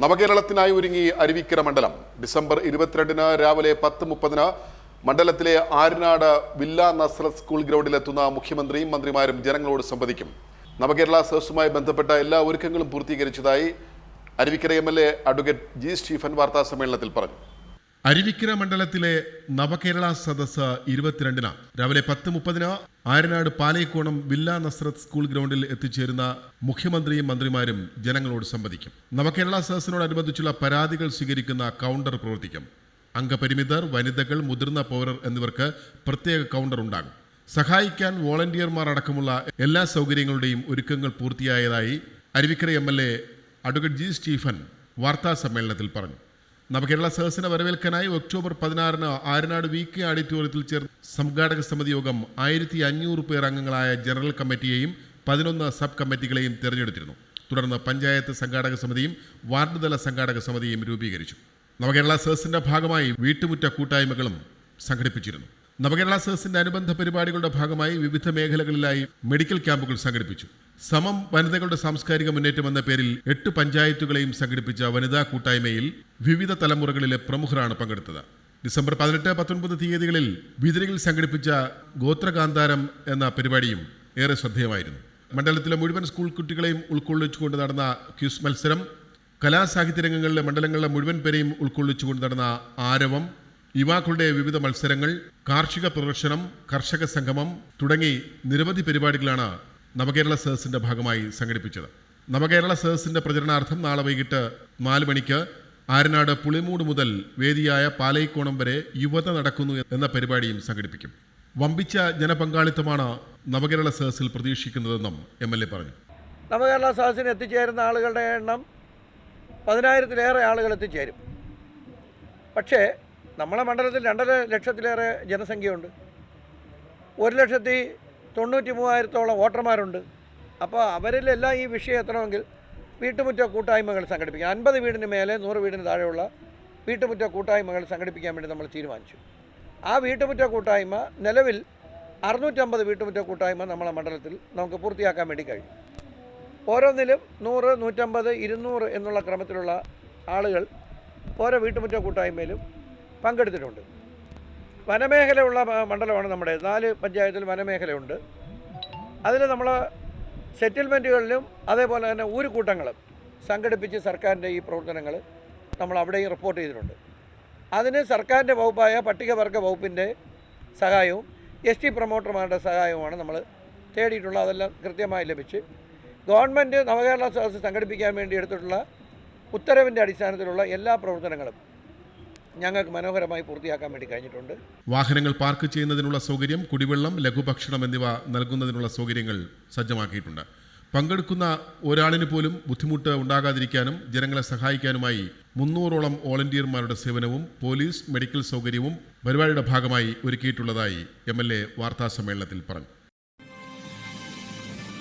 നവകേരളത്തിനായി ഒരുങ്ങി അരുവിക്കര മണ്ഡലം. ഡിസംബർ 22 രാവിലെ 10:30 മണ്ഡലത്തിലെ ആര്യനാട് വില്ല നസ്രത്ത് സ്കൂൾ ഗ്രൗണ്ടിലെത്തുന്ന മുഖ്യമന്ത്രിയും മന്ത്രിമാരും ജനങ്ങളോട് സംവദിക്കും. നവകേരള സദസ്സുമായി ബന്ധപ്പെട്ട എല്ലാ ഒരുക്കങ്ങളും പൂർത്തീകരിച്ചതായി Aruvikkara MLA advocate G Stephen വാർത്താ സമ്മേളനത്തിൽ പറഞ്ഞു. അരുവിക്കര മണ്ഡലത്തിലെ നവകേരള സദസ്സ് 22 രാവിലെ 10:30 ആര്യനാട് പാലയിക്കോണം വില്ല നസ്രത്ത് സ്കൂൾ ഗ്രൗണ്ടിൽ എത്തിച്ചേരുന്ന മുഖ്യമന്ത്രിയും മന്ത്രിമാരും ജനങ്ങളോട് സംവദിക്കും. നവകേരള സദസ്സിനോടനുബന്ധിച്ചുള്ള പരാതികൾ സ്വീകരിക്കുന്ന കൗണ്ടർ പ്രവർത്തിക്കും. അംഗപരിമിതർ, വനിതകൾ, മുതിർന്ന പൗരർ എന്നിവർക്ക് പ്രത്യേക കൗണ്ടർ ഉണ്ടാകും. സഹായിക്കാൻ വോളണ്ടിയർമാർ അടക്കമുള്ള എല്ലാ സൗകര്യങ്ങളുടെയും ഒരുക്കങ്ങൾ പൂർത്തിയായതായി Aruvikkara MLA advocate G Stephen വാർത്താ സമ്മേളനത്തിൽ പറഞ്ഞു. നവകേരള സദസ്സിനെ വരവേൽക്കാനായി ഒക്ടോബർ 16 ആര്യനാട് VK ഓഡിറ്റോറിയത്തിൽ ചേർന്ന സംഘാടക സമിതി യോഗം 1500 പേർ അംഗങ്ങളായ ജനറൽ കമ്മിറ്റിയെയും 11 സബ് കമ്മിറ്റികളെയും തിരഞ്ഞെടുത്തിരുന്നു. തുടർന്ന് പഞ്ചായത്ത് സംഘാടക സമിതിയും വാർഡ് തല സംഘാടക സമിതിയും രൂപീകരിച്ചു. നവകേരള സദസ്സിന്റെ ഭാഗമായി വീട്ടുമുറ്റ കൂട്ടായ്മകളും സംഘടിപ്പിച്ചിരുന്നു. നവകേരള സദസ്സിന്റെ അനുബന്ധ പരിപാടികളുടെ ഭാഗമായി വിവിധ മേഖലകളിലായി മെഡിക്കൽ ക്യാമ്പുകൾ സംഘടിപ്പിച്ചു. സമം വനിതകളുടെ സാംസ്കാരിക മുന്നേറ്റം എന്ന പേരിൽ 8 പഞ്ചായത്തുകളെയും സംഘടിപ്പിച്ച വനിതാ കൂട്ടായ്മയിൽ വിവിധ തലമുറകളിലെ പ്രമുഖരാണ് പങ്കെടുത്തത്. ഡിസംബർ 18, 19 തീയതികളിൽ ബിദിരയിൽ സംഘടിപ്പിച്ച ഗോത്രകാന്താരം എന്ന പരിപാടിയും ഏറെ ശ്രദ്ധേയമായിരുന്നു. മണ്ഡലത്തിലെ മുഴുവൻ സ്കൂൾ കുട്ടികളെയും ഉൾക്കൊള്ളിച്ചുകൊണ്ട് നടന്ന ക്യൂസ് മത്സരം, കലാസാഹിത്യ രംഗങ്ങളിലെ മണ്ഡലങ്ങളിലെ മുഴുവൻ പേരെയും ഉൾക്കൊള്ളിച്ചുകൊണ്ട് നടന്ന ആരവം, യുവാക്കളുടെ വിവിധ മത്സരങ്ങൾ, കാർഷിക പ്രദർശനം, കർഷക സംഗമം തുടങ്ങി നിരവധി പരിപാടികളാണ് നവകേരള സദസ്സിന്റെ ഭാഗമായി സംഘടിപ്പിച്ചത്. നവകേരള സദസ്സിന്റെ പ്രചരണാർത്ഥം നാളെ വൈകിട്ട് 4 മണിക്ക് ആര്യനാട് പുളിമൂട് മുതൽ വേദിയായ പാലയിക്കോണം വരെ യുവത നടക്കുന്നു എന്ന പരിപാടിയും സംഘടിപ്പിക്കും. വമ്പിച്ച ജനപങ്കാളിത്തമാണ് നവകേരള സദസ്സിൽ പ്രതീക്ഷിക്കുന്നതെന്നും MLA പറഞ്ഞു. നവകേരള സദസ്സിന് എത്തിച്ചേരുന്ന ആളുകളുടെ എണ്ണം 10,000-ലേറെ ആളുകൾ എത്തിച്ചേരും. പക്ഷേ നമ്മളെ മണ്ഡലത്തിൽ 2.5 ലക്ഷത്തിലേറെ ജനസംഖ്യയുണ്ട്. 1,93,000-ഓളം വോട്ടർമാരുണ്ട്. അപ്പോൾ അവരിലെല്ലാം ഈ വിഷയം എത്തണമെങ്കിൽ വീട്ടുമുറ്റ കൂട്ടായ്മകൾ സംഘടിപ്പിക്കാം. 50 വീടിന് മേലെ 100 വീടിന് താഴെയുള്ള വീട്ടുമുറ്റ കൂട്ടായ്മകൾ സംഘടിപ്പിക്കാൻ വേണ്ടി നമ്മൾ തീരുമാനിച്ചു. ആ വീട്ടുമുറ്റ കൂട്ടായ്മ നിലവിൽ 650 വീട്ടുമുറ്റ കൂട്ടായ്മ നമ്മളെ മണ്ഡലത്തിൽ നമുക്ക് പൂർത്തിയാക്കാൻ വേണ്ടി കഴിയും. ഓരോന്നിലും 100, 150, 200 എന്നുള്ള ക്രമത്തിലുള്ള ആളുകൾ ഓരോ വീട്ടുമുറ്റ കൂട്ടായ്മയിലും പങ്കെടുത്തിട്ടുണ്ട്. വനമേഖലയുള്ള മണ്ഡലമാണ് നമ്മുടെ. 4 പഞ്ചായത്തിൽ വനമേഖലയുണ്ട്. അതിൽ നമ്മൾ സെറ്റിൽമെൻറ്റുകളിലും അതേപോലെ തന്നെ ഊരുകൂട്ടങ്ങളും സംഘടിപ്പിച്ച് സർക്കാരിൻ്റെ ഈ പ്രവർത്തനങ്ങൾ നമ്മൾ അവിടെയും റിപ്പോർട്ട് ചെയ്തിട്ടുണ്ട്. അതിന് സർക്കാരിൻ്റെ വകുപ്പായ പട്ടികവർഗ വകുപ്പിൻ്റെ സഹായവും ST പ്രൊമോട്ടർമാരുടെ സഹായവുമാണ് നമ്മൾ തേടിയിട്ടുള്ളത്. അതെല്ലാം കൃത്യമായി ലഭിച്ച് ഗവൺമെൻറ് നവകേരള സദസ്സ് സംഘടിപ്പിക്കാൻ വേണ്ടി എടുത്തിട്ടുള്ള ഉത്തരവിൻ്റെ അടിസ്ഥാനത്തിലുള്ള എല്ലാ പ്രവർത്തനങ്ങളും ഞങ്ങൾക്ക് മനോഹരമായി പൂർത്തിയാക്കാൻ വേണ്ടി കഴിഞ്ഞിട്ടുണ്ട്. വാഹനങ്ങൾ പാർക്ക് ചെയ്യുന്നതിനുള്ള സൗകര്യം, കുടിവെള്ളം, ലഘുഭക്ഷണം എന്നിവ നൽകുന്നതിനുള്ള സൗകര്യങ്ങൾ സജ്ജമാക്കിയിട്ടുണ്ട്. പങ്കെടുക്കുന്ന ഒരാളിന് പോലും ബുദ്ധിമുട്ട് ഉണ്ടാകാതിരിക്കാനും ജനങ്ങളെ സഹായിക്കാനുമായി 300ഓളം വോളണ്ടിയർമാരുടെ സേവനവും പോലീസ്, മെഡിക്കൽ സൗകര്യവും പരിപാടിയുടെ ഭാഗമായി ഒരുക്കിയിട്ടുള്ളതായി MLA വാർത്താ സമ്മേളനത്തിൽ പറഞ്ഞു.